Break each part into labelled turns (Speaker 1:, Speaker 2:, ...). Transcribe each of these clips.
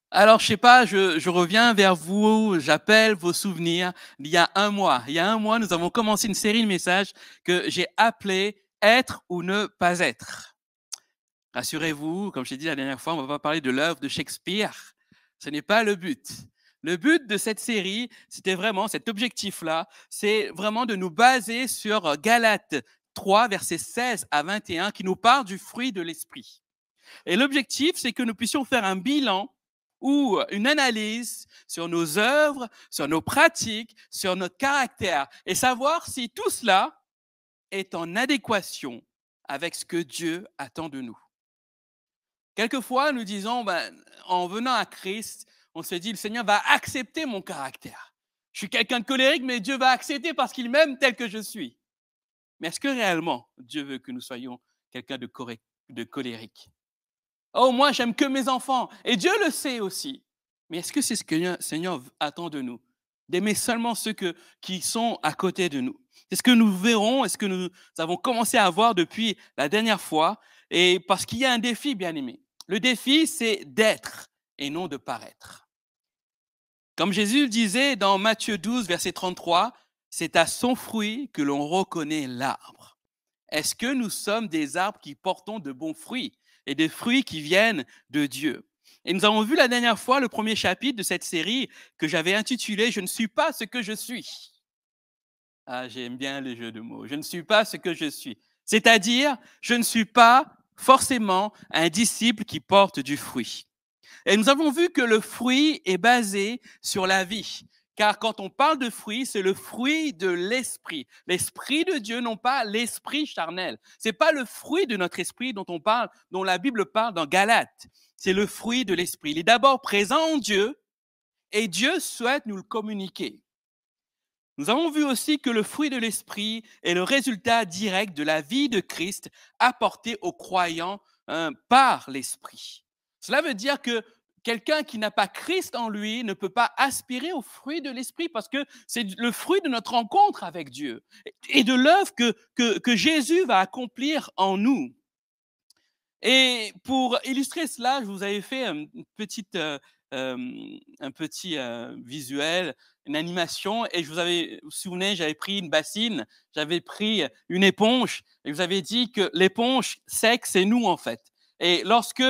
Speaker 1: Alors, je sais pas, je reviens vers vous, j'appelle vos souvenirs d'il y a un mois. Il y a un mois, nous avons commencé une série de messages que j'ai appelé Être ou ne pas être. Rassurez-vous, comme je l'ai dit la dernière fois, on va pas parler de l'œuvre de Shakespeare. Ce n'est pas le but. Le but de cette série, c'était vraiment cet objectif-là, c'est vraiment de nous baser sur Galates 3, versets 16 à 21, qui nous parle du fruit de l'esprit. Et l'objectif, c'est que nous puissions faire un bilan ou une analyse sur nos œuvres, sur nos pratiques, sur notre caractère, et savoir si tout cela est en adéquation avec ce que Dieu attend de nous. Quelquefois, nous disons, en venant à Christ, on se dit, le Seigneur va accepter mon caractère. Je suis quelqu'un de colérique, mais Dieu va accepter parce qu'il m'aime tel que je suis. Mais est-ce que réellement Dieu veut que nous soyons quelqu'un de colérique? Oh, moi, j'aime que mes enfants. Et Dieu le sait aussi. Mais est-ce que c'est ce que le Seigneur attend de nous? D'aimer seulement ceux qui sont à côté de nous. C'est ce que nous verrons, est ce que nous avons commencé à voir depuis la dernière fois. Et parce qu'il y a un défi, bien aimé. Le défi, c'est d'être et non de paraître. Comme Jésus le disait dans Matthieu 12, verset 33, c'est à son fruit que l'on reconnaît l'arbre. Est-ce que nous sommes des arbres qui portons de bons fruits et des fruits qui viennent de Dieu? Et nous avons vu la dernière fois le premier chapitre de cette série que j'avais intitulé « Je ne suis pas ce que je suis ». Ah, j'aime bien les jeux de mots. Je ne suis pas ce que je suis. C'est-à-dire, je ne suis pas forcément un disciple qui porte du fruit. Et nous avons vu que le fruit est basé sur la vie. Car quand on parle de fruit, c'est le fruit de l'esprit. L'esprit de Dieu, non pas l'esprit charnel. C'est pas le fruit de notre esprit dont on parle, dont la Bible parle dans Galates. C'est le fruit de l'esprit. Il est d'abord présent en Dieu et Dieu souhaite nous le communiquer. Nous avons vu aussi que le fruit de l'esprit est le résultat direct de la vie de Christ apportée aux croyants par l'esprit. Cela veut dire que quelqu'un qui n'a pas Christ en lui ne peut pas aspirer au fruit de l'esprit parce que c'est le fruit de notre rencontre avec Dieu et de l'œuvre que Jésus va accomplir en nous. Et pour illustrer cela, je vous avais fait un petit visuel, une animation, et vous vous souvenez, j'avais pris une bassine, j'avais pris une éponge, et je vous avais dit que l'éponge sec, c'est nous en fait. Et lorsque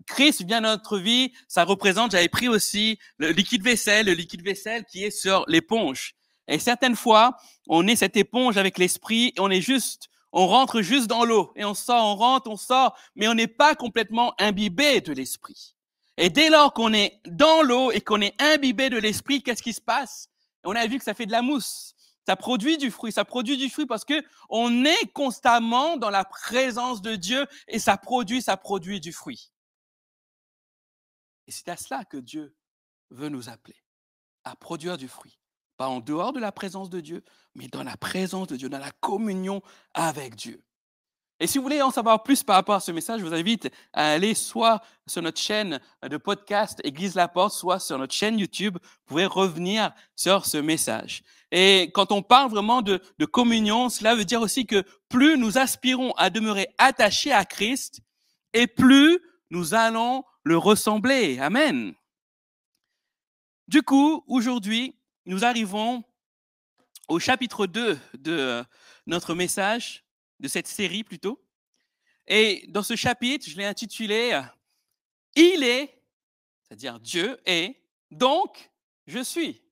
Speaker 1: Christ vient dans notre vie, ça représente, j'avais pris aussi le liquide vaisselle qui est sur l'éponge. Et certaines fois, on est cette éponge avec l'esprit, et on rentre juste dans l'eau et on sort, on rentre, on sort, mais on n'est pas complètement imbibé de l'esprit. Et dès lors qu'on est dans l'eau et qu'on est imbibé de l'esprit, qu'est-ce qui se passe? On a vu que ça fait de la mousse. Ça produit du fruit parce que on est constamment dans la présence de Dieu et ça produit du fruit. Et c'est à cela que Dieu veut nous appeler, à produire du fruit. Pas en dehors de la présence de Dieu, mais dans la présence de Dieu, dans la communion avec Dieu. Et si vous voulez en savoir plus par rapport à ce message, je vous invite à aller soit sur notre chaîne de podcast Église La Porte, soit sur notre chaîne YouTube. Vous pouvez revenir sur ce message. Et quand on parle vraiment de communion, cela veut dire aussi que plus nous aspirons à demeurer attachés à Christ, et plus nous allons le ressembler. Amen. Du coup, aujourd'hui, nous arrivons au chapitre 2 de notre message, de cette série plutôt. Et dans ce chapitre, je l'ai intitulé « Il est », c'est-à-dire Dieu est, donc je suis.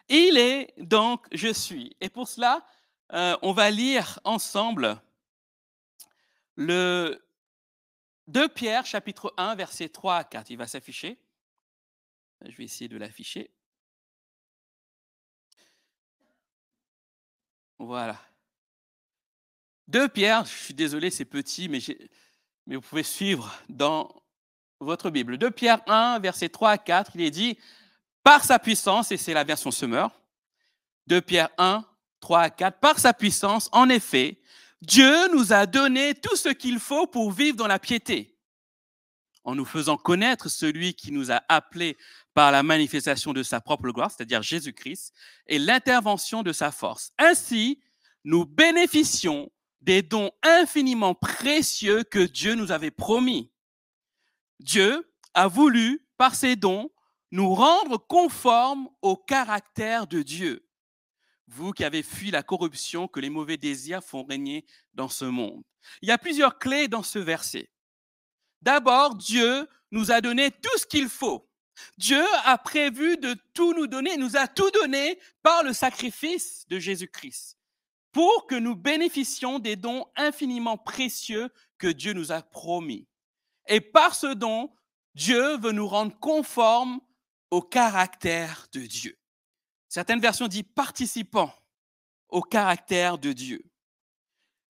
Speaker 1: Il est, donc je suis. Et pour cela, on va lire ensemble le 2 Pierre, chapitre 1, versets 3 à 4. Il va s'afficher. Je vais essayer de l'afficher. Voilà. 2 Pierre, je suis désolé, c'est petit, mais vous pouvez suivre dans votre Bible. 2 Pierre 1, versets 3 à 4, il est dit « Par sa puissance », et c'est la version Semeur, 2 Pierre 1, 3 à 4, « Par sa puissance, en effet, Dieu nous a donné tout ce qu'il faut pour vivre dans la piété, en nous faisant connaître celui qui nous a appelés par la manifestation de sa propre gloire, c'est-à-dire Jésus-Christ, et l'intervention de sa force. Ainsi, nous bénéficions des dons infiniment précieux que Dieu nous avait promis. Dieu a voulu, par ses dons, nous rendre conformes au caractère de Dieu. Vous qui avez fui la corruption que les mauvais désirs font régner dans ce monde. Il y a plusieurs clés dans ce verset. D'abord, Dieu nous a donné tout ce qu'il faut. Dieu a prévu de tout nous donner, nous a tout donné par le sacrifice de Jésus-Christ pour que nous bénéficions des dons infiniment précieux que Dieu nous a promis. Et par ce don, Dieu veut nous rendre conformes au caractère de Dieu. Certaines versions disent participants au caractère de Dieu.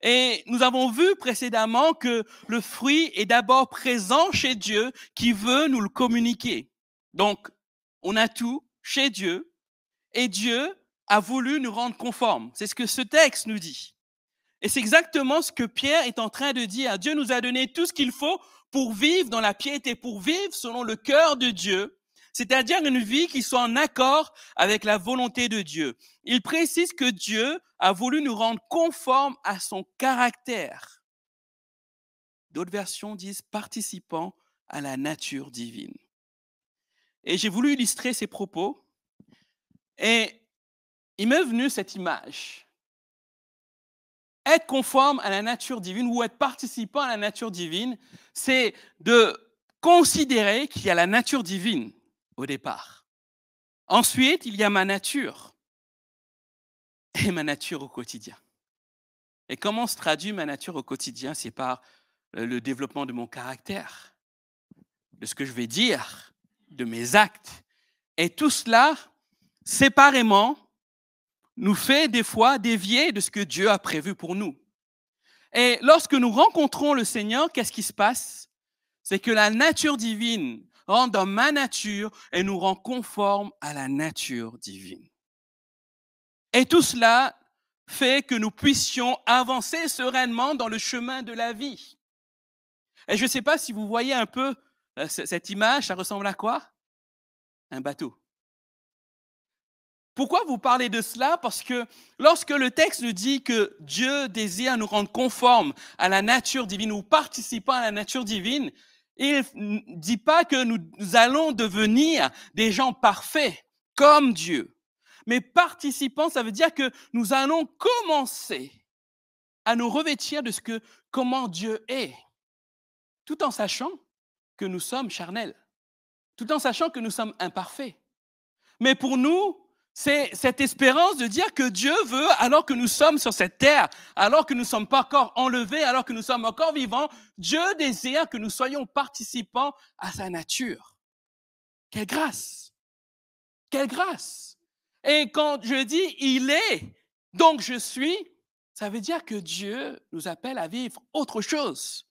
Speaker 1: Et nous avons vu précédemment que le fruit est d'abord présent chez Dieu qui veut nous le communiquer. Donc, on a tout chez Dieu et Dieu a voulu nous rendre conformes. C'est ce que ce texte nous dit. Et c'est exactement ce que Pierre est en train de dire. Dieu nous a donné tout ce qu'il faut pour vivre dans la piété, pour vivre selon le cœur de Dieu, c'est-à-dire une vie qui soit en accord avec la volonté de Dieu. Il précise que Dieu a voulu nous rendre conformes à son caractère. D'autres versions disent participants à la nature divine. Et j'ai voulu illustrer ces propos et il m'est venu cette image. Être conforme à la nature divine ou être participant à la nature divine, c'est de considérer qu'il y a la nature divine au départ. Ensuite, il y a ma nature et ma nature au quotidien. Et comment se traduit ma nature au quotidien? C'est par le développement de mon caractère, de ce que je vais dire, de mes actes. Et tout cela, séparément, nous fait des fois dévier de ce que Dieu a prévu pour nous. Et lorsque nous rencontrons le Seigneur, qu'est-ce qui se passe? C'est que la nature divine rentre dans ma nature et nous rend conformes à la nature divine. Et tout cela fait que nous puissions avancer sereinement dans le chemin de la vie. Et je ne sais pas si vous voyez un peu cette image, ça ressemble à quoi? Un bateau. Pourquoi vous parlez de cela? Parce que lorsque le texte nous dit que Dieu désire nous rendre conformes à la nature divine ou participants à la nature divine, il ne dit pas que nous allons devenir des gens parfaits comme Dieu. Mais participants, ça veut dire que nous allons commencer à nous revêtir de comment Dieu est, tout en sachant que nous sommes charnels, tout en sachant que nous sommes imparfaits. Mais pour nous, c'est cette espérance de dire que Dieu veut, alors que nous sommes sur cette terre, alors que nous ne sommes pas encore enlevés, alors que nous sommes encore vivants, Dieu désire que nous soyons participants à sa nature. Quelle grâce! Quelle grâce! Et quand je dis « il est », donc je suis, ça veut dire que Dieu nous appelle à vivre autre chose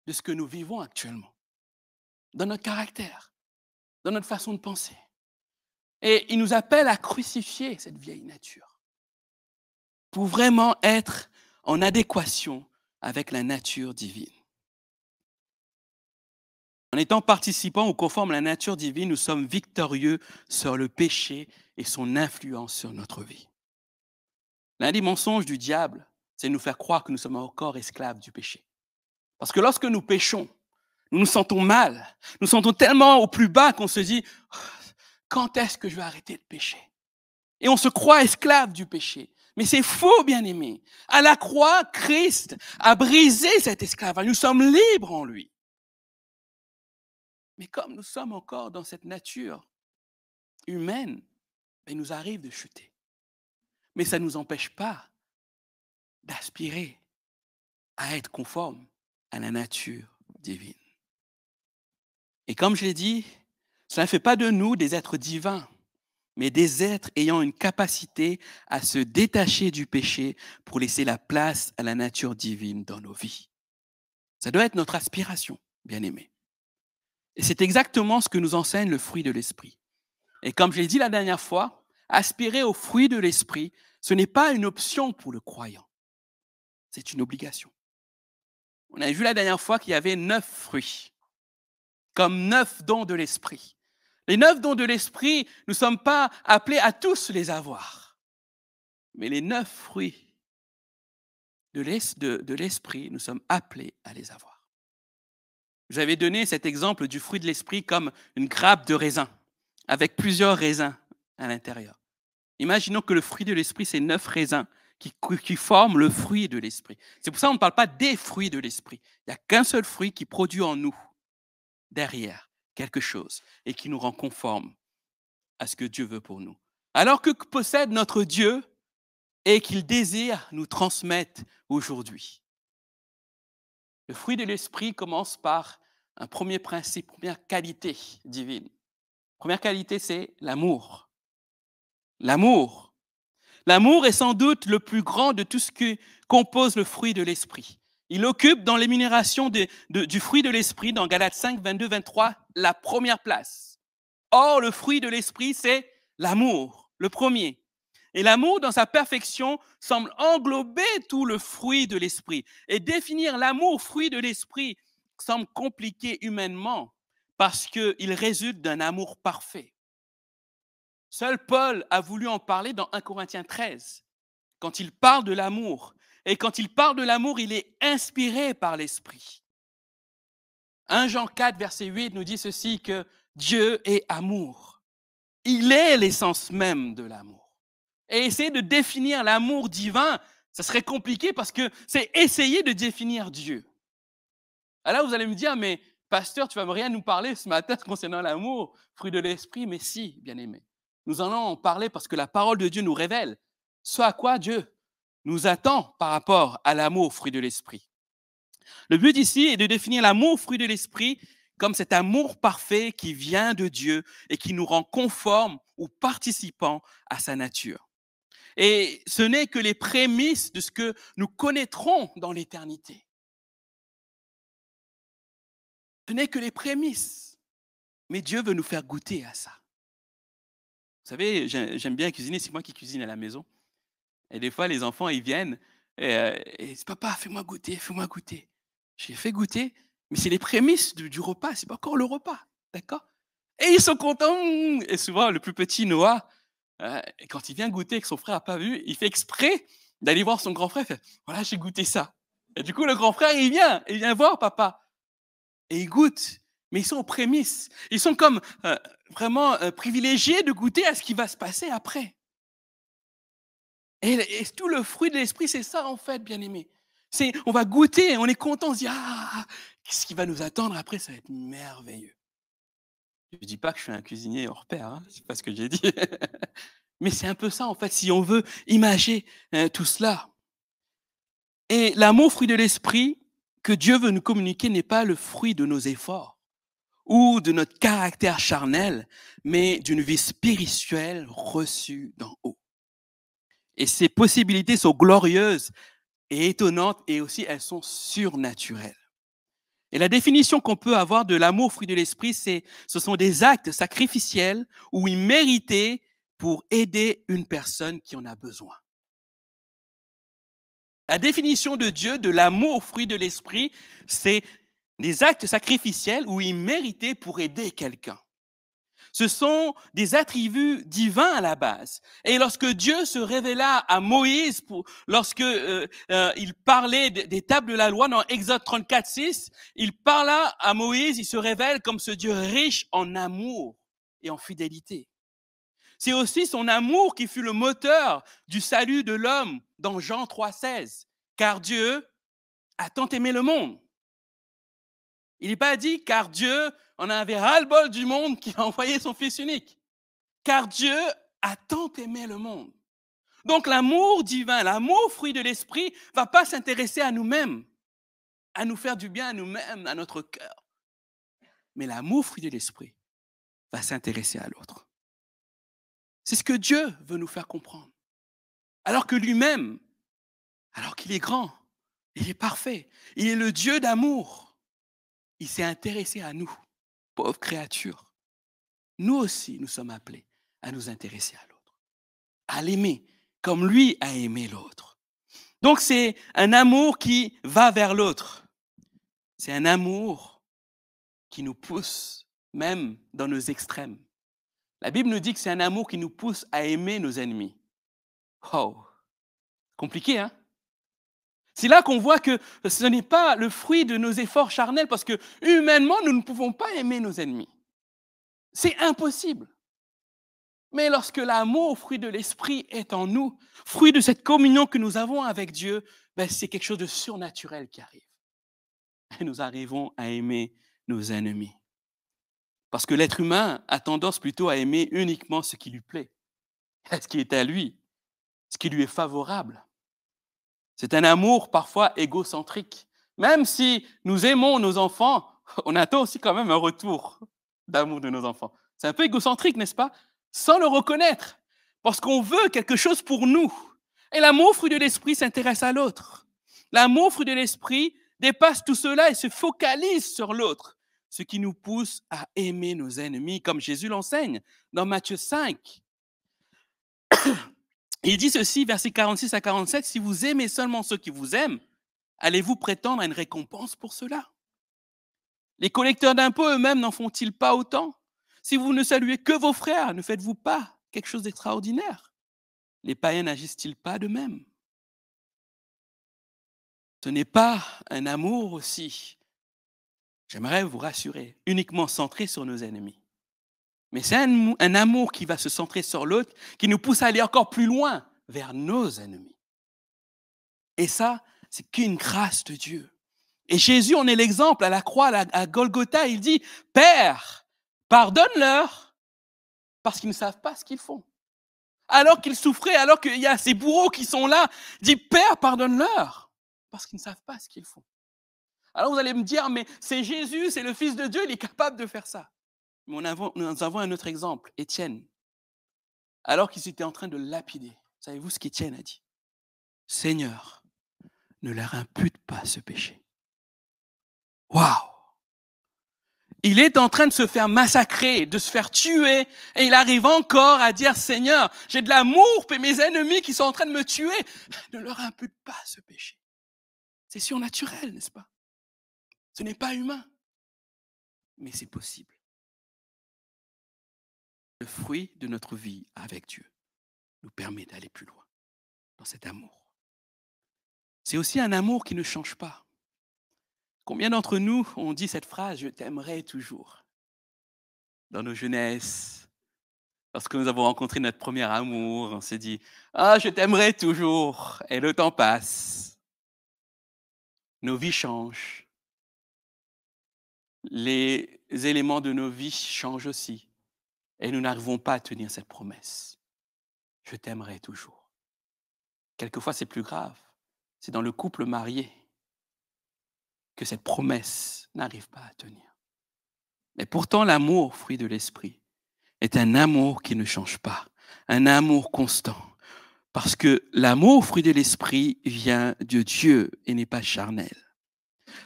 Speaker 1: de ce que nous vivons actuellement, dans notre caractère, dans notre façon de penser. Et il nous appelle à crucifier cette vieille nature pour vraiment être en adéquation avec la nature divine. En étant participants ou conformes à la nature divine, nous sommes victorieux sur le péché et son influence sur notre vie. L'un des mensonges du diable, c'est de nous faire croire que nous sommes encore esclaves du péché. Parce que lorsque nous péchons, nous nous sentons mal, nous sentons tellement au plus bas qu'on se dit « quand est-ce que je vais arrêter de pécher ?» Et on se croit esclave du péché. Mais c'est faux, bien-aimés. À la croix, Christ a brisé cet esclavage. Nous sommes libres en lui. Mais comme nous sommes encore dans cette nature humaine, il nous arrive de chuter. Mais ça ne nous empêche pas d'aspirer à être conforme à la nature divine. Et comme je l'ai dit, cela ne fait pas de nous des êtres divins, mais des êtres ayant une capacité à se détacher du péché pour laisser la place à la nature divine dans nos vies. Ça doit être notre aspiration, bien-aimés. Et c'est exactement ce que nous enseigne le fruit de l'esprit. Et comme je l'ai dit la dernière fois, aspirer au fruit de l'esprit, ce n'est pas une option pour le croyant. C'est une obligation. On a vu la dernière fois qu'il y avait 9 fruits, comme 9 dons de l'esprit. Les 9 dons de l'esprit, nous ne sommes pas appelés à tous les avoir. Mais les 9 fruits de l'esprit, nous sommes appelés à les avoir. vous avez donné cet exemple du fruit de l'esprit comme une grappe de raisin, avec plusieurs raisins à l'intérieur. Imaginons que le fruit de l'esprit, c'est 9 raisins qui forment le fruit de l'esprit. C'est pour ça qu'on ne parle pas des fruits de l'esprit. Il n'y a qu'un seul fruit qui produit en nous, derrière, quelque chose, et qui nous rend conformes à ce que Dieu veut pour nous. Alors que possède notre Dieu et qu'il désire nous transmettre aujourd'hui. Le fruit de l'esprit commence par un premier principe, première qualité divine. Première qualité, c'est l'amour. L'amour. L'amour est sans doute le plus grand de tout ce qui compose le fruit de l'esprit. Il occupe dans l'énumération du fruit de l'esprit, dans Galates 5, 22, 23, la première place. Or, le fruit de l'esprit, c'est l'amour, le premier. Et l'amour, dans sa perfection, semble englober tout le fruit de l'esprit. Et définir l'amour, fruit de l'esprit, semble compliqué humainement parce qu'il résulte d'un amour parfait. Seul Paul a voulu en parler dans 1 Corinthiens 13, quand il parle de l'amour. Et quand il parle de l'amour, il est inspiré par l'esprit. 1 Jean 4, verset 8 nous dit ceci, que Dieu est amour. Il est l'essence même de l'amour. Et essayer de définir l'amour divin, ça serait compliqué parce que c'est essayer de définir Dieu. Alors vous allez me dire, mais pasteur, tu vas rien nous parler ce matin concernant l'amour, fruit de l'esprit, mais si, bien aimé. Nous allons en parler parce que la parole de Dieu nous révèle ce à quoi Dieu nous attend par rapport à l'amour, fruit de l'esprit. Le but ici est de définir l'amour, fruit de l'esprit, comme cet amour parfait qui vient de Dieu et qui nous rend conformes ou participants à sa nature. Et ce n'est que les prémices de ce que nous connaîtrons dans l'éternité. Ce n'est que les prémices. Mais Dieu veut nous faire goûter à ça. Vous savez, j'aime bien cuisiner, c'est moi qui cuisine à la maison. Et des fois, les enfants, ils viennent et papa, fais-moi goûter, fais-moi goûter. J'ai fait goûter, mais c'est les prémices du repas, c'est pas encore le repas, d'accord? Et ils sont contents. Et souvent, le plus petit, Noah, quand il vient goûter et que son frère n'a pas vu, il fait exprès d'aller voir son grand frère. Il fait, voilà, j'ai goûté ça. Et du coup, le grand frère, il vient voir papa. Et il goûte. Mais ils sont aux prémices. Ils sont comme vraiment privilégiés de goûter à ce qui va se passer après. Et tout le fruit de l'esprit, c'est ça en fait, bien-aimé. On va goûter, on est content, on se dit, ah, qu'est-ce qui va nous attendre après, ça va être merveilleux. Je ne dis pas que je suis un cuisinier hors pair, hein, c'est pas ce que j'ai dit. Mais c'est un peu ça en fait, si on veut imager tout cela. Et l'amour, fruit de l'esprit, que Dieu veut nous communiquer n'est pas le fruit de nos efforts ou de notre caractère charnel, mais d'une vie spirituelle reçue d'en haut. Et ces possibilités sont glorieuses et étonnantes et aussi elles sont surnaturelles. Et la définition qu'on peut avoir de l'amour fruit de l'esprit, ce sont des actes sacrificiels ou immérités pour aider une personne qui en a besoin. La définition de Dieu de l'amour fruit de l'esprit, c'est des actes sacrificiels ou immérités pour aider quelqu'un. Ce sont des attributs divins à la base. Et lorsque Dieu se révéla à Moïse, lorsque il parlait des tables de la loi dans Exode 34, 6, il parla à Moïse, il se révèle comme ce Dieu riche en amour et en fidélité. C'est aussi son amour qui fut le moteur du salut de l'homme dans Jean 3, 16. Car Dieu a tant aimé le monde. Il n'est pas dit car Dieu en avait ras-le-bol du monde qu'il a envoyé son Fils unique. Car Dieu a tant aimé le monde. Donc l'amour divin, l'amour fruit de l'esprit, ne va pas s'intéresser à nous-mêmes, à nous faire du bien à nous-mêmes, à notre cœur. Mais l'amour fruit de l'esprit va s'intéresser à l'autre. C'est ce que Dieu veut nous faire comprendre. Alors que lui-même, alors qu'il est grand, il est parfait, il est le Dieu d'amour. Il s'est intéressé à nous, pauvres créatures. Nous aussi, nous sommes appelés à nous intéresser à l'autre, à l'aimer comme lui a aimé l'autre. Donc c'est un amour qui va vers l'autre. C'est un amour qui nous pousse même dans nos extrêmes. La Bible nous dit que c'est un amour qui nous pousse à aimer nos ennemis. Oh, compliqué, hein? C'est là qu'on voit que ce n'est pas le fruit de nos efforts charnels, parce que humainement, nous ne pouvons pas aimer nos ennemis. C'est impossible. Mais lorsque l'amour, fruit de l'esprit, est en nous, fruit de cette communion que nous avons avec Dieu, ben c'est quelque chose de surnaturel qui arrive. Et nous arrivons à aimer nos ennemis. Parce que l'être humain a tendance plutôt à aimer uniquement ce qui lui plaît, ce qui est à lui, ce qui lui est favorable. C'est un amour parfois égocentrique. Même si nous aimons nos enfants, on attend aussi quand même un retour d'amour de nos enfants. C'est un peu égocentrique, n'est-ce pas? Sans le reconnaître, parce qu'on veut quelque chose pour nous. Et l'amour, fruit de l'esprit, s'intéresse à l'autre. L'amour, fruit de l'esprit, dépasse tout cela et se focalise sur l'autre, ce qui nous pousse à aimer nos ennemis, comme Jésus l'enseigne dans Matthieu 5. Il dit ceci, versets 46 à 47, « Si vous aimez seulement ceux qui vous aiment, allez-vous prétendre à une récompense pour cela? Les collecteurs d'impôts eux-mêmes n'en font-ils pas autant? Si vous ne saluez que vos frères, ne faites-vous pas quelque chose d'extraordinaire? Les païens n'agissent-ils pas de même? » Ce n'est pas un amour aussi, j'aimerais vous rassurer, uniquement centré sur nos ennemis. Mais c'est un amour qui va se centrer sur l'autre, qui nous pousse à aller encore plus loin vers nos ennemis. Et ça, c'est qu'une grâce de Dieu. Et Jésus en est l'exemple à la croix, à Golgotha. Il dit, « Père, pardonne-leur, parce qu'ils ne savent pas ce qu'ils font. » Alors qu'ils souffraient, alors qu'il y a ces bourreaux qui sont là, il dit, « Père, pardonne-leur, parce qu'ils ne savent pas ce qu'ils font. » Alors vous allez me dire, mais c'est Jésus, c'est le Fils de Dieu, il est capable de faire ça. Mais nous avons un autre exemple, Étienne. Alors qu'ils étaient en train de lapider, savez-vous ce qu'Étienne a dit? « Seigneur, ne leur impute pas ce péché. » Waouh! Il est en train de se faire massacrer, de se faire tuer, et il arrive encore à dire, « Seigneur, j'ai de l'amour pour mes ennemis qui sont en train de me tuer. Ne leur impute pas ce péché. » C'est surnaturel, n'est-ce pas? Ce n'est pas humain, mais c'est possible. Le fruit de notre vie avec Dieu nous permet d'aller plus loin dans cet amour. C'est aussi un amour qui ne change pas. Combien d'entre nous ont dit cette phrase « Je t'aimerai toujours » dans nos jeunesses? Lorsque nous avons rencontré notre premier amour, on s'est dit « Ah, je t'aimerai toujours » et le temps passe. Nos vies changent. Les éléments de nos vies changent aussi. Et nous n'arrivons pas à tenir cette promesse. Je t'aimerai toujours. Quelquefois, c'est plus grave. C'est dans le couple marié que cette promesse n'arrive pas à tenir. Mais pourtant, l'amour, fruit de l'esprit, est un amour qui ne change pas, un amour constant. Parce que l'amour, fruit de l'esprit, vient de Dieu et n'est pas charnel.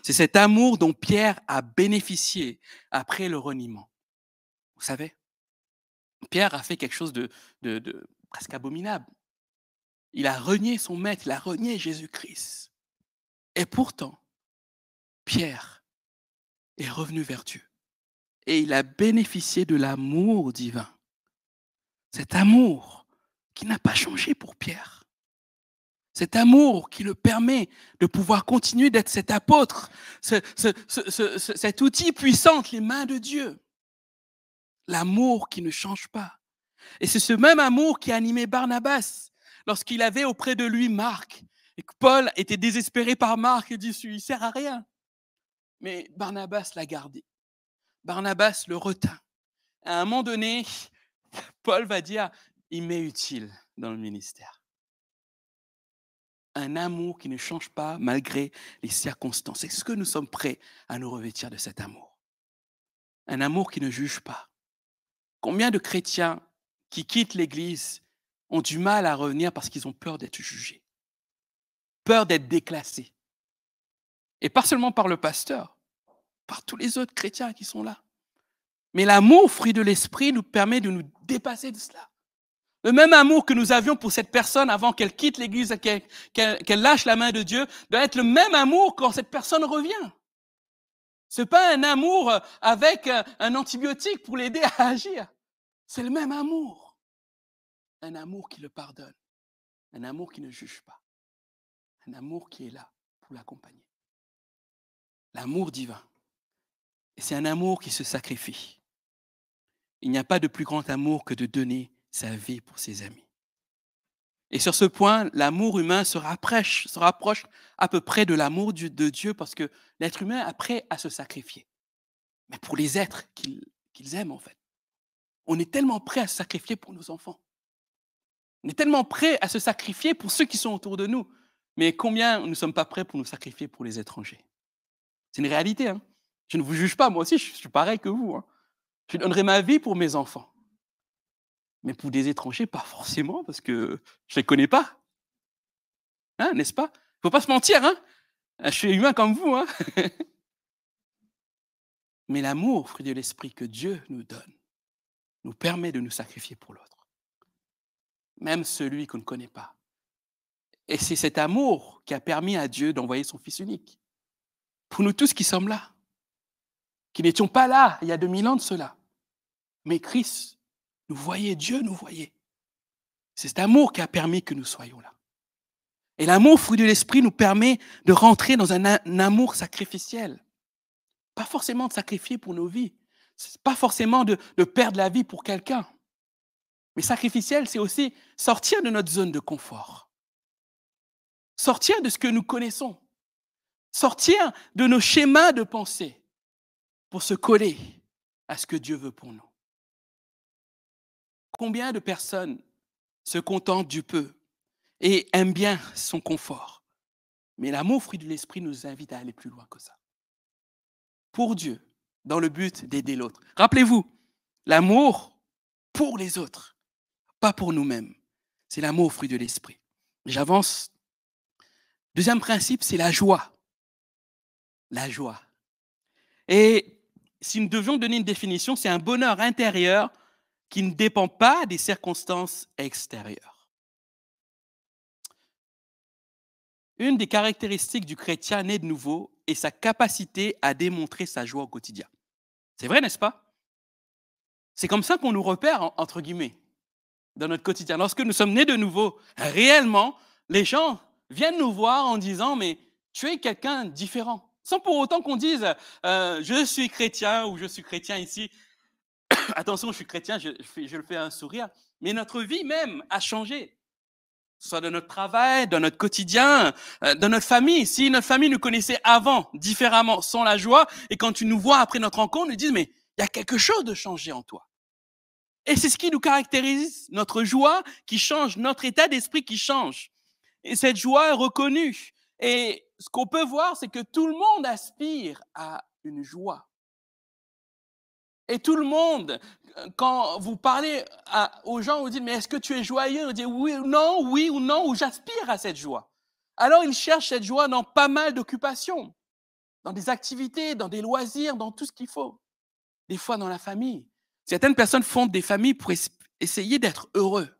Speaker 1: C'est cet amour dont Pierre a bénéficié après le reniement. Vous savez, Pierre a fait quelque chose de presque abominable. Il a renié son maître, il a renié Jésus-Christ. Et pourtant, Pierre est revenu vers Dieu. Et il a bénéficié de l'amour divin. Cet amour qui n'a pas changé pour Pierre. Cet amour qui le permet de pouvoir continuer d'être cet apôtre, cet outil puissant entre les mains de Dieu. L'amour qui ne change pas. Et c'est ce même amour qui animait Barnabas lorsqu'il avait auprès de lui Marc. Et que Paul était désespéré par Marc et dit, il ne sert à rien. Mais Barnabas l'a gardé. Barnabas le retint. À un moment donné, Paul va dire, il m'est utile dans le ministère. Un amour qui ne change pas malgré les circonstances. Est-ce que nous sommes prêts à nous revêtir de cet amour? Un amour qui ne juge pas. Combien de chrétiens qui quittent l'Église ont du mal à revenir parce qu'ils ont peur d'être jugés, peur d'être déclassés. Et pas seulement par le pasteur, par tous les autres chrétiens qui sont là. Mais l'amour, fruit de l'esprit, nous permet de nous dépasser de cela. Le même amour que nous avions pour cette personne avant qu'elle quitte l'Église, qu'elle lâche la main de Dieu, doit être le même amour quand cette personne revient. Ce n'est pas un amour avec un antibiotique pour l'aider à agir. C'est le même amour. Un amour qui le pardonne. Un amour qui ne juge pas. Un amour qui est là pour l'accompagner. L'amour divin. Et c'est un amour qui se sacrifie. Il n'y a pas de plus grand amour que de donner sa vie pour ses amis. Et sur ce point, l'amour humain se rapproche à peu près de l'amour de Dieu parce que l'être humain est prêt à se sacrifier. Mais pour les êtres qu'ils aiment, en fait. On est tellement prêt à se sacrifier pour nos enfants. On est tellement prêt à se sacrifier pour ceux qui sont autour de nous. Mais combien nous ne sommes pas prêts pour nous sacrifier pour les étrangers? C'est une réalité. Hein. Je ne vous juge pas, moi aussi, je suis pareil que vous. Hein. Je donnerai ma vie pour mes enfants. Mais pour des étrangers, pas forcément, parce que je ne les connais pas. Hein, n'est-ce pas? Il ne faut pas se mentir. Hein. Je suis humain comme vous. Hein. Mais l'amour, fruit de l'esprit que Dieu nous donne, nous permet de nous sacrifier pour l'autre. Même celui qu'on ne connaît pas. Et c'est cet amour qui a permis à Dieu d'envoyer son Fils unique. Pour nous tous qui sommes là. Qui n'étions pas là il y a 2000 ans de cela. Mais Christ nous voyait, Dieu nous voyait. C'est cet amour qui a permis que nous soyons là. Et l'amour, fruit de l'esprit, nous permet de rentrer dans un amour sacrificiel. Pas forcément de sacrifier pour nos vies. Pas forcément de perdre la vie pour quelqu'un. Mais sacrificiel, c'est aussi sortir de notre zone de confort. Sortir de ce que nous connaissons. Sortir de nos schémas de pensée pour se coller à ce que Dieu veut pour nous. Combien de personnes se contentent du peu et aiment bien son confort? Mais l'amour, fruit de l'esprit, nous invite à aller plus loin que ça. Pour Dieu, dans le but d'aider l'autre. Rappelez-vous, l'amour pour les autres, pas pour nous-mêmes. C'est l'amour, fruit de l'esprit. J'avance. Deuxième principe, c'est la joie. La joie. Et si nous devions donner une définition, c'est un bonheur intérieur qui ne dépend pas des circonstances extérieures. Une des caractéristiques du chrétien né de nouveau est sa capacité à démontrer sa joie au quotidien. C'est vrai, n'est-ce pas? C'est comme ça qu'on nous repère, entre guillemets, dans notre quotidien. Lorsque nous sommes nés de nouveau, réellement, les gens viennent nous voir en disant « mais tu es quelqu'un de différent ». Sans pour autant qu'on dise je suis chrétien ou je suis chrétien ici. Attention, je suis chrétien, je le fais un sourire. Mais notre vie même a changé. Que ce soit dans notre travail, dans notre quotidien, dans notre famille. Si notre famille nous connaissait avant, différemment, sans la joie, et quand tu nous vois après notre rencontre, nous disent mais il y a quelque chose de changé en toi. Et c'est ce qui nous caractérise, notre joie qui change, notre état d'esprit qui change. Et cette joie est reconnue. Et ce qu'on peut voir, c'est que tout le monde aspire à une joie. Et tout le monde, quand vous parlez aux gens, vous dites, mais est-ce que tu es joyeux? Vous dites oui ou non, ou j'aspire à cette joie. Alors ils cherchent cette joie dans pas mal d'occupations, dans des activités, dans des loisirs, dans tout ce qu'il faut. Des fois dans la famille. Certaines personnes fondent des familles pour essayer d'être heureux.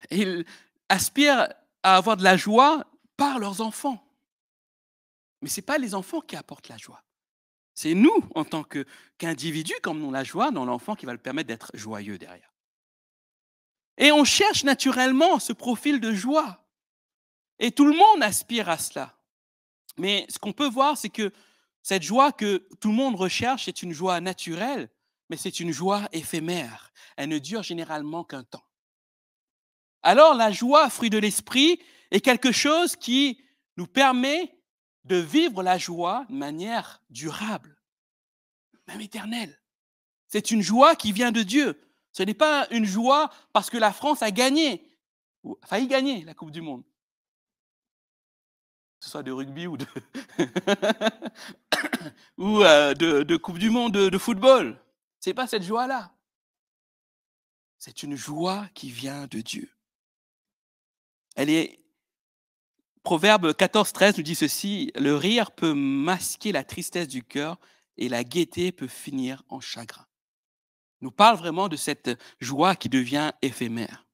Speaker 1: Et ils aspirent à avoir de la joie par leurs enfants. Mais ce n'est pas les enfants qui apportent la joie. C'est nous, en tant qu'individus, comme nous la joie dans l'enfant qui va le permettre d'être joyeux derrière. Et on cherche naturellement ce profil de joie. Et tout le monde aspire à cela. Mais ce qu'on peut voir, c'est que cette joie que tout le monde recherche, c'est une joie naturelle, mais c'est une joie éphémère. Elle ne dure généralement qu'un temps. Alors la joie, fruit de l'esprit, est quelque chose qui nous permet de vivre la joie de manière durable, même éternelle. C'est une joie qui vient de Dieu. Ce n'est pas une joie parce que la France a gagné, ou a failli gagner la Coupe du Monde. Que ce soit de rugby ou de Coupe du Monde de football. Ce n'est pas cette joie-là. C'est une joie qui vient de Dieu. Proverbe 14, 13 nous dit ceci, « Le rire peut masquer la tristesse du cœur et la gaieté peut finir en chagrin. » Il nous parle vraiment de cette joie qui devient éphémère.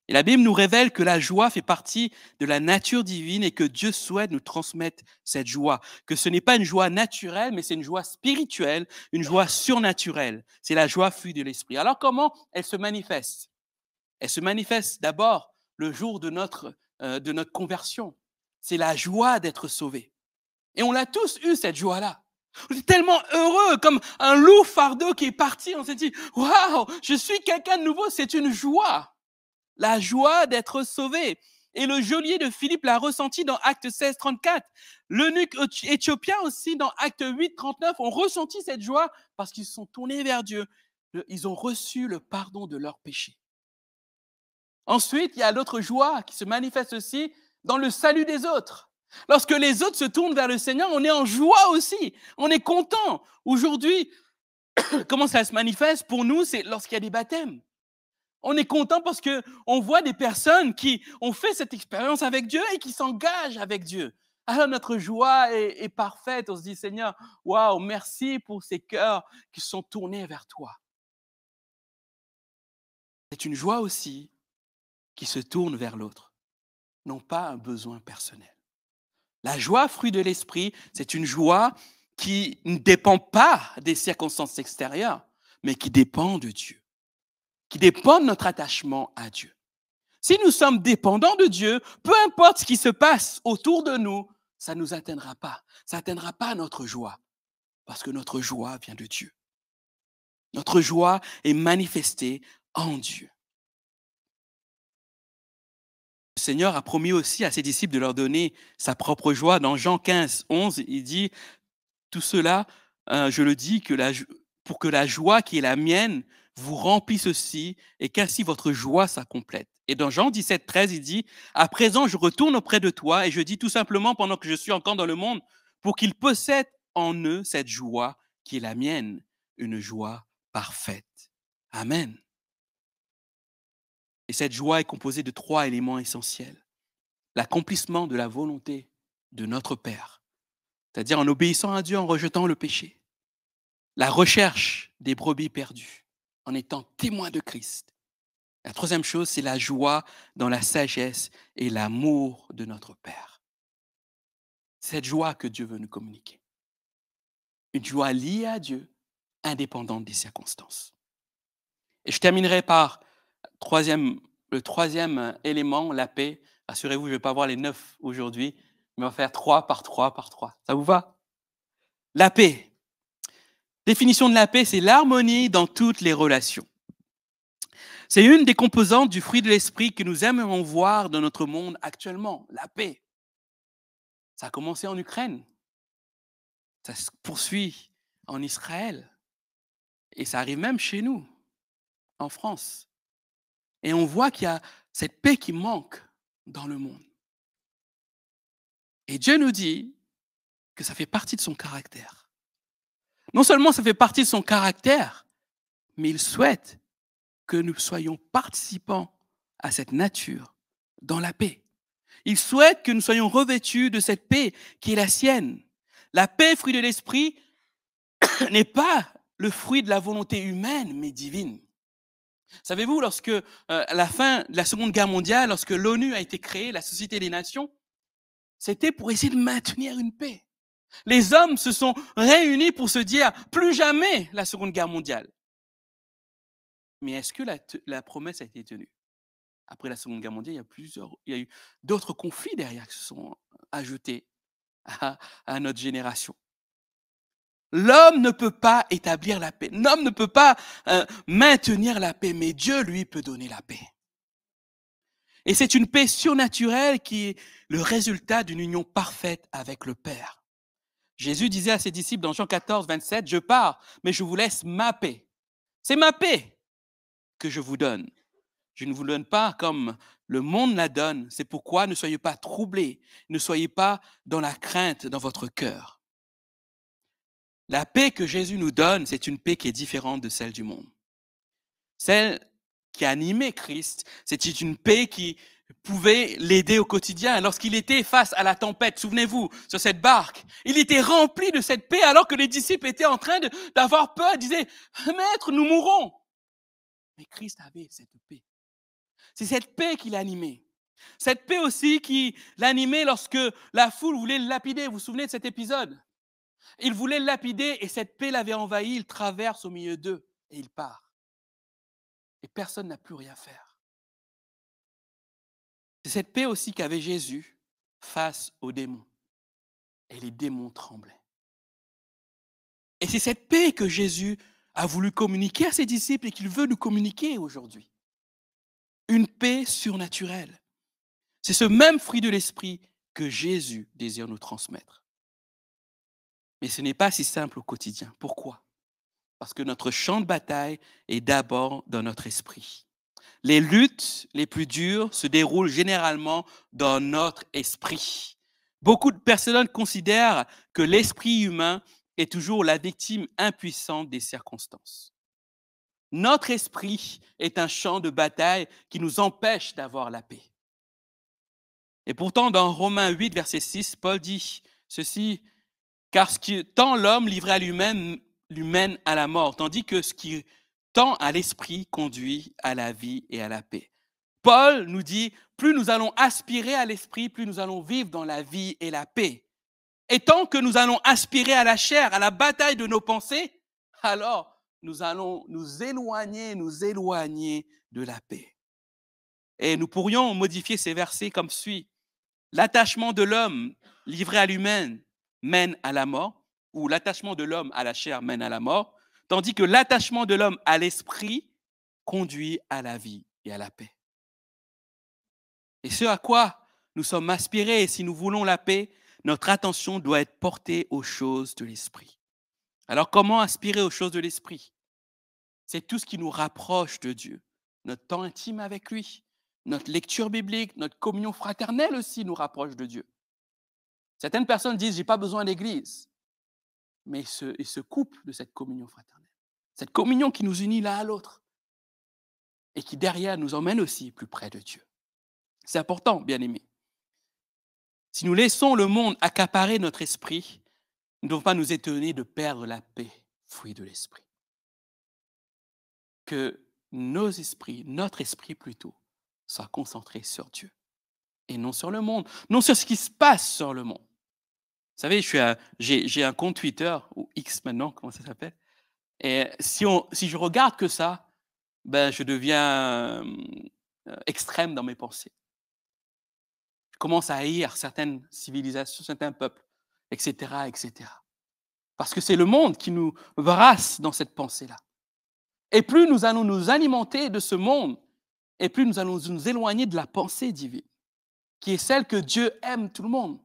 Speaker 1: Et la Bible nous révèle que la joie fait partie de la nature divine et que Dieu souhaite nous transmettre cette joie. Que ce n'est pas une joie naturelle, mais c'est une joie spirituelle, une joie surnaturelle. C'est la joie fruit de l'esprit. Alors comment elle se manifeste? Elle se manifeste d'abord le jour de notre de notre conversion. C'est la joie d'être sauvé. Et on l'a tous eu, cette joie-là. On est tellement heureux, comme un loup fardeau qui est parti. On s'est dit, waouh, je suis quelqu'un de nouveau. C'est une joie. La joie d'être sauvé. Et le geôlier de Philippe l'a ressenti dans Acte 16, 34. L'eunuque éthiopien aussi, dans Acte 8, 39, ont ressenti cette joie parce qu'ils se sont tournés vers Dieu. Ils ont reçu le pardon de leurs péchés. Ensuite, il y a l'autre joie qui se manifeste aussi dans le salut des autres. Lorsque les autres se tournent vers le Seigneur, on est en joie aussi. On est content. Aujourd'hui, comment ça se manifeste pour nous? C'est lorsqu'il y a des baptêmes. On est content parce qu'on voit des personnes qui ont fait cette expérience avec Dieu et qui s'engagent avec Dieu. Alors notre joie est parfaite. On se dit, Seigneur, waouh, merci pour ces cœurs qui sont tournés vers toi. C'est une joie aussi qui se tourne vers l'autre, non pas un besoin personnel. La joie, fruit de l'esprit, c'est une joie qui ne dépend pas des circonstances extérieures, mais qui dépend de Dieu, qui dépend de notre attachement à Dieu. Si nous sommes dépendants de Dieu, peu importe ce qui se passe autour de nous, ça ne nous atteindra pas. Ça n'atteindra pas notre joie, parce que notre joie vient de Dieu. Notre joie est manifestée en Dieu. Le Seigneur a promis aussi à ses disciples de leur donner sa propre joie. Dans Jean 15, 11, il dit, tout cela, je le dis, pour que la joie qui est la mienne vous remplisse aussi et qu'ainsi votre joie s'accomplète. Et dans Jean 17, 13, il dit, à présent, je retourne auprès de toi et je dis tout simplement pendant que je suis encore dans le monde, pour qu'ils possèdent en eux cette joie qui est la mienne, une joie parfaite. Amen. Et cette joie est composée de 3 éléments essentiels. L'accomplissement de la volonté de notre Père, c'est-à-dire en obéissant à Dieu, en rejetant le péché. La recherche des brebis perdues, en étant témoin de Christ. La troisième chose, c'est la joie dans la sagesse et l'amour de notre Père. Cette joie que Dieu veut nous communiquer. Une joie liée à Dieu, indépendante des circonstances. Et je terminerai par le troisième élément, la paix. Rassurez-vous, je ne vais pas voir les 9 aujourd'hui, mais on va faire 3 par 3 par 3. Ça vous va? La paix. Définition de la paix, c'est l'harmonie dans toutes les relations. C'est une des composantes du fruit de l'esprit que nous aimerions voir dans notre monde actuellement, la paix. Ça a commencé en Ukraine, ça se poursuit en Israël et ça arrive même chez nous, en France. Et on voit qu'il y a cette paix qui manque dans le monde. Et Dieu nous dit que ça fait partie de son caractère. Non seulement ça fait partie de son caractère, mais il souhaite que nous soyons participants à cette nature dans la paix. Il souhaite que nous soyons revêtus de cette paix qui est la sienne. La paix, fruit de l'esprit, n'est pas le fruit de la volonté humaine, mais divine. Savez-vous, lorsque à la fin de la Seconde Guerre mondiale, lorsque l'ONU a été créée, la Société des Nations, c'était pour essayer de maintenir une paix. Les hommes se sont réunis pour se dire plus jamais la Seconde Guerre mondiale. Mais est-ce que la promesse a été tenue? Après la Seconde Guerre mondiale, il y a eu d'autres conflits derrière qui se sont ajoutés à notre génération. L'homme ne peut pas établir la paix. L'homme ne peut pas maintenir la paix, mais Dieu, lui, peut donner la paix. Et c'est une paix surnaturelle qui est le résultat d'une union parfaite avec le Père. Jésus disait à ses disciples dans Jean 14, 27, « Je pars, mais je vous laisse ma paix. C'est ma paix que je vous donne. Je ne vous donne pas comme le monde la donne. C'est pourquoi ne soyez pas troublés, ne soyez pas dans la crainte dans votre cœur. » La paix que Jésus nous donne, c'est une paix qui est différente de celle du monde. Celle qui animait Christ, c'était une paix qui pouvait l'aider au quotidien. Lorsqu'il était face à la tempête, souvenez-vous, sur cette barque, il était rempli de cette paix alors que les disciples étaient en train d'avoir peur. Ils disaient, « Maître, nous mourrons !» Mais Christ avait cette paix. C'est cette paix qui l'animait. Cette paix aussi qui l'animait lorsque la foule voulait le lapider. Vous vous souvenez de cet épisode? Il voulait le lapider et cette paix l'avait envahi. Il traverse au milieu d'eux et il part. Et personne n'a plus rien à faire. C'est cette paix aussi qu'avait Jésus face aux démons. Et les démons tremblaient. Et c'est cette paix que Jésus a voulu communiquer à ses disciples et qu'il veut nous communiquer aujourd'hui. Une paix surnaturelle. C'est ce même fruit de l'esprit que Jésus désire nous transmettre. Mais ce n'est pas si simple au quotidien. Pourquoi? Parce que notre champ de bataille est d'abord dans notre esprit. Les luttes les plus dures se déroulent généralement dans notre esprit. Beaucoup de personnes considèrent que l'esprit humain est toujours la victime impuissante des circonstances. Notre esprit est un champ de bataille qui nous empêche d'avoir la paix. Et pourtant, dans Romains 8, verset 6, Paul dit ceci, « Car ce qui tend l'homme livré à lui-même lui mène à la mort, tandis que ce qui tend à l'esprit conduit à la vie et à la paix. » Paul nous dit, plus nous allons aspirer à l'esprit, plus nous allons vivre dans la vie et la paix. Et tant que nous allons aspirer à la chair, à la bataille de nos pensées, alors nous allons nous éloigner de la paix. Et nous pourrions modifier ces versets comme suit. L'attachement de l'homme livré à lui-même mène à la mort, ou l'attachement de l'homme à la chair mène à la mort, tandis que l'attachement de l'homme à l'esprit conduit à la vie et à la paix. Et ce à quoi nous sommes aspirés, et si nous voulons la paix, notre attention doit être portée aux choses de l'esprit. Alors comment aspirer aux choses de l'esprit? C'est tout ce qui nous rapproche de Dieu, notre temps intime avec lui, notre lecture biblique, notre communion fraternelle aussi nous rapproche de Dieu. Certaines personnes disent, j'ai pas besoin d'église, mais ils se coupent de cette communion fraternelle. Cette communion qui nous unit l'un à l'autre et qui derrière nous emmène aussi plus près de Dieu. C'est important, bien-aimés. Si nous laissons le monde accaparer notre esprit, nous ne devons pas nous étonner de perdre la paix, fruit de l'esprit. Que nos esprits, notre esprit plutôt, soit concentré sur Dieu et non sur le monde, non sur ce qui se passe sur le monde. Vous savez, j'ai un compte Twitter, ou X maintenant, comment ça s'appelle? Et si je regarde que ça, ben, je deviens extrême dans mes pensées. Je commence à haïr certaines civilisations, certains peuples, etc., etc. Parce que c'est le monde qui nous brasse dans cette pensée-là. Et plus nous allons nous alimenter de ce monde, et plus nous allons nous éloigner de la pensée divine, qui est celle que Dieu aime tout le monde.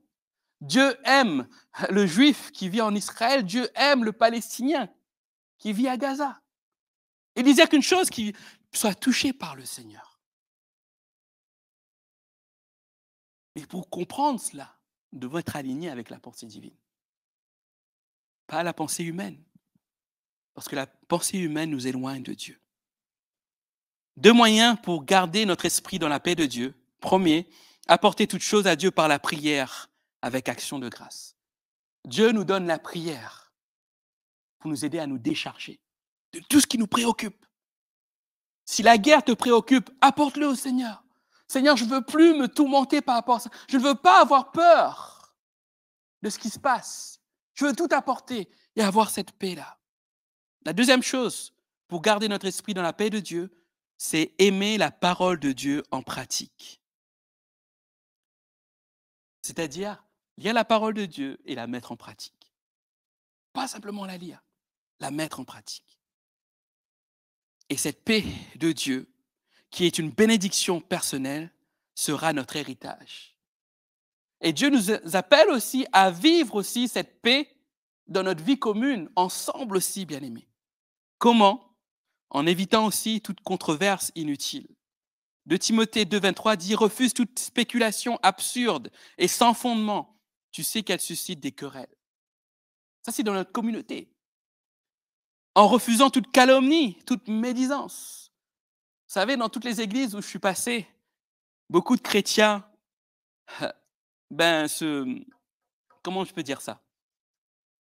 Speaker 1: Dieu aime le juif qui vit en Israël, Dieu aime le palestinien qui vit à Gaza. Il disait qu'une chose qui soit touchée par le Seigneur. Mais pour comprendre cela, nous devons être alignés avec la pensée divine, pas la pensée humaine. Parce que la pensée humaine nous éloigne de Dieu. 2 moyens pour garder notre esprit dans la paix de Dieu. Premier, apporter toute chose à Dieu par la prière avec action de grâce. Dieu nous donne la prière pour nous aider à nous décharger de tout ce qui nous préoccupe. Si la guerre te préoccupe, apporte-le au Seigneur. Seigneur, je ne veux plus me tourmenter par rapport à ça. Je ne veux pas avoir peur de ce qui se passe. Je veux tout apporter et avoir cette paix-là. La deuxième chose pour garder notre esprit dans la paix de Dieu, c'est aimer la parole de Dieu en pratique. C'est-à-dire lire la parole de Dieu et la mettre en pratique. Pas simplement la lire, la mettre en pratique. Et cette paix de Dieu, qui est une bénédiction personnelle, sera notre héritage. Et Dieu nous appelle aussi à vivre aussi cette paix dans notre vie commune, ensemble aussi, bien-aimés. Comment? En évitant aussi toute controverse inutile. 2 Timothée 2,23 dit « Refuse toute spéculation absurde et sans fondement. Tu sais qu'elle suscite des querelles. » Ça, c'est dans notre communauté. En refusant toute calomnie, toute médisance. Vous savez, dans toutes les églises où je suis passé, beaucoup de chrétiens, comment je peux dire ça?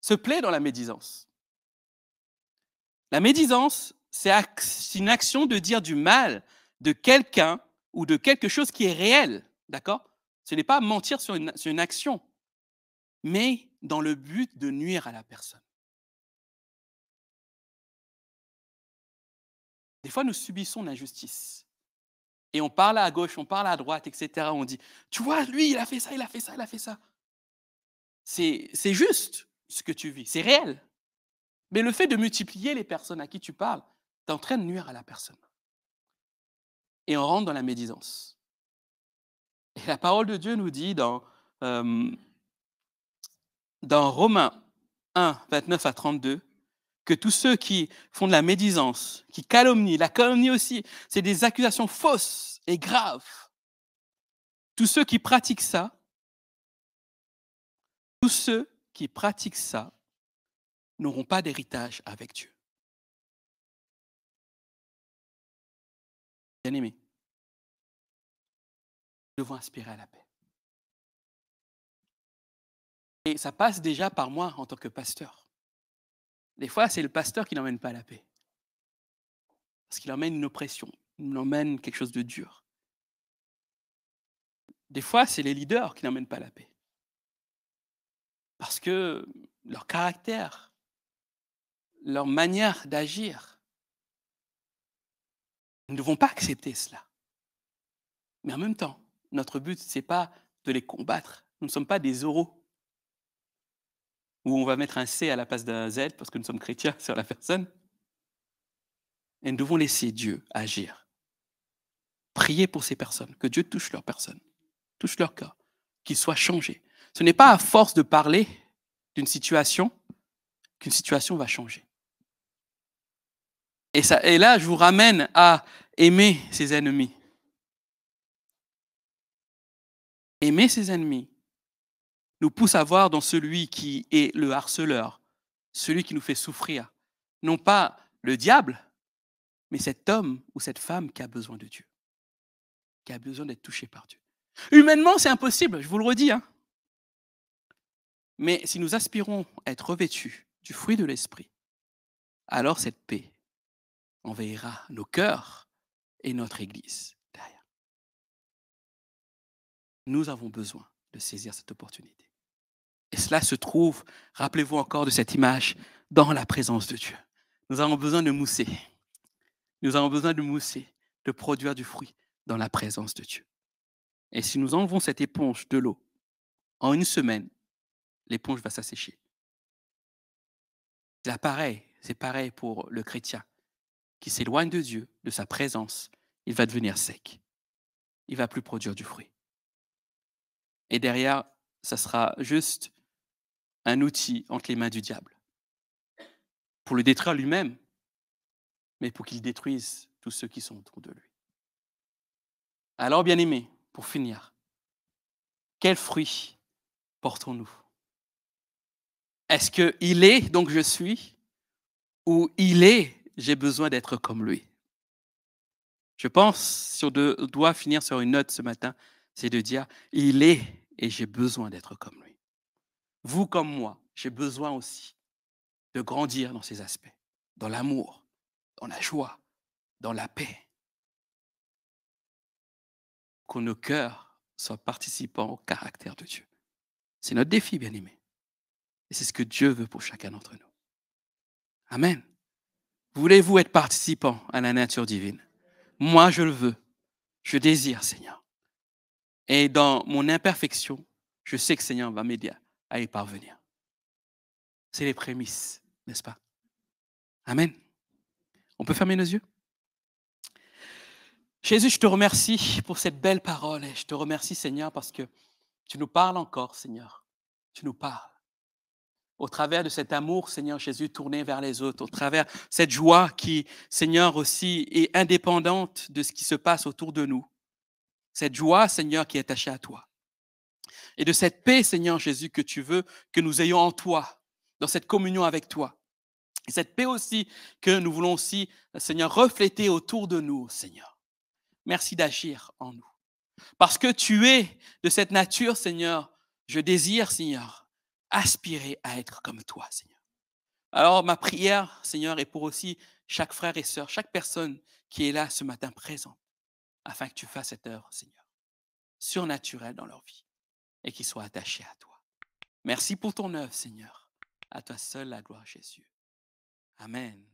Speaker 1: Se plaît dans la médisance. La médisance, c'est une action de dire du mal de quelqu'un ou de quelque chose qui est réel, d'accord? Ce n'est pas mentir sur une action, mais dans le but de nuire à la personne. Des fois, nous subissons l'injustice. Et on parle à gauche, on parle à droite, etc. On dit, tu vois, lui, il a fait ça, il a fait ça, il a fait ça. C'est juste ce que tu vis, c'est réel. Mais le fait de multiplier les personnes à qui tu parles, t'es en train de nuire à la personne. Et on rentre dans la médisance. Et la parole de Dieu nous dit euh, dans Romains 1, 29 à 32, que tous ceux qui font de la médisance, qui calomnient, la calomnie aussi, c'est des accusations fausses et graves. Tous ceux qui pratiquent ça, tous ceux qui pratiquent ça n'auront pas d'héritage avec Dieu. Bien-aimés, nous devons aspirer à la paix. Et ça passe déjà par moi en tant que pasteur. Des fois, c'est le pasteur qui n'emmène pas la paix. Parce qu'il emmène une oppression, il emmène quelque chose de dur. Des fois, c'est les leaders qui n'emmènent pas la paix. Parce que leur caractère, leur manière d'agir, nous ne devons pas accepter cela. Mais en même temps, notre but, ce n'est pas de les combattre. Nous ne sommes pas des oraux où on va mettre un C à la place d'un Z parce que nous sommes chrétiens sur la personne. Et nous devons laisser Dieu agir. Prier pour ces personnes, que Dieu touche leur personne, touche leur cœur, qu'ils soient changés. Ce n'est pas à force de parler d'une situation qu'une situation va changer. Et là, je vous ramène à aimer ses ennemis. Aimer ses ennemis nous pousse à voir dans celui qui est le harceleur, celui qui nous fait souffrir, non pas le diable, mais cet homme ou cette femme qui a besoin de Dieu, qui a besoin d'être touché par Dieu. Humainement, c'est impossible, je vous le redis. Mais si nous aspirons à être revêtus du fruit de l'esprit, alors cette paix envahira nos cœurs et notre Église derrière. Nous avons besoin de saisir cette opportunité. Et cela se trouve, rappelez-vous encore de cette image, dans la présence de Dieu. Nous avons besoin de mousser. Nous avons besoin de mousser, de produire du fruit dans la présence de Dieu. Et si nous enlevons cette éponge de l'eau, en une semaine, l'éponge va s'assécher. C'est pareil pour le chrétien qui s'éloigne de Dieu, de sa présence. Il va devenir sec. Il ne va plus produire du fruit. Et derrière, ça sera juste un outil entre les mains du diable pour le détruire lui-même, mais pour qu'il détruise tous ceux qui sont autour de lui. Alors, bien-aimés, pour finir, quel fruit portons-nous? Est-ce qu'il est, donc je suis, ou il est, j'ai besoin d'être comme lui? Je pense, si on doit finir sur une note ce matin, c'est de dire, il est et j'ai besoin d'être comme lui. Vous comme moi, j'ai besoin aussi de grandir dans ces aspects, dans l'amour, dans la joie, dans la paix. Que nos cœurs soient participants au caractère de Dieu. C'est notre défi, bien-aimés. Et c'est ce que Dieu veut pour chacun d'entre nous. Amen. Voulez-vous être participant à la nature divine? Moi, je le veux. Je désire, Seigneur. Et dans mon imperfection, je sais que Seigneur va m'aider à y parvenir. C'est les prémices, n'est-ce pas? Amen. On peut fermer nos yeux? Jésus, je te remercie pour cette belle parole et je te remercie, Seigneur, parce que tu nous parles encore, Seigneur. Tu nous parles. Au travers de cet amour, Seigneur Jésus, tourné vers les autres, au travers de cette joie qui, Seigneur, aussi est indépendante de ce qui se passe autour de nous. Cette joie, Seigneur, qui est attachée à toi. Et de cette paix, Seigneur Jésus, que tu veux que nous ayons en toi, dans cette communion avec toi. Et cette paix aussi que nous voulons aussi, Seigneur, refléter autour de nous, Seigneur. Merci d'agir en nous. Parce que tu es de cette nature, Seigneur, je désire, Seigneur, aspirer à être comme toi, Seigneur. Alors, ma prière, Seigneur, est pour aussi chaque frère et sœur, chaque personne qui est là ce matin présente, afin que tu fasses cette œuvre, Seigneur, surnaturelle dans leur vie et qu'ils soient attachés à toi. Merci pour ton œuvre, Seigneur. À toi seul la gloire, Jésus. Amen.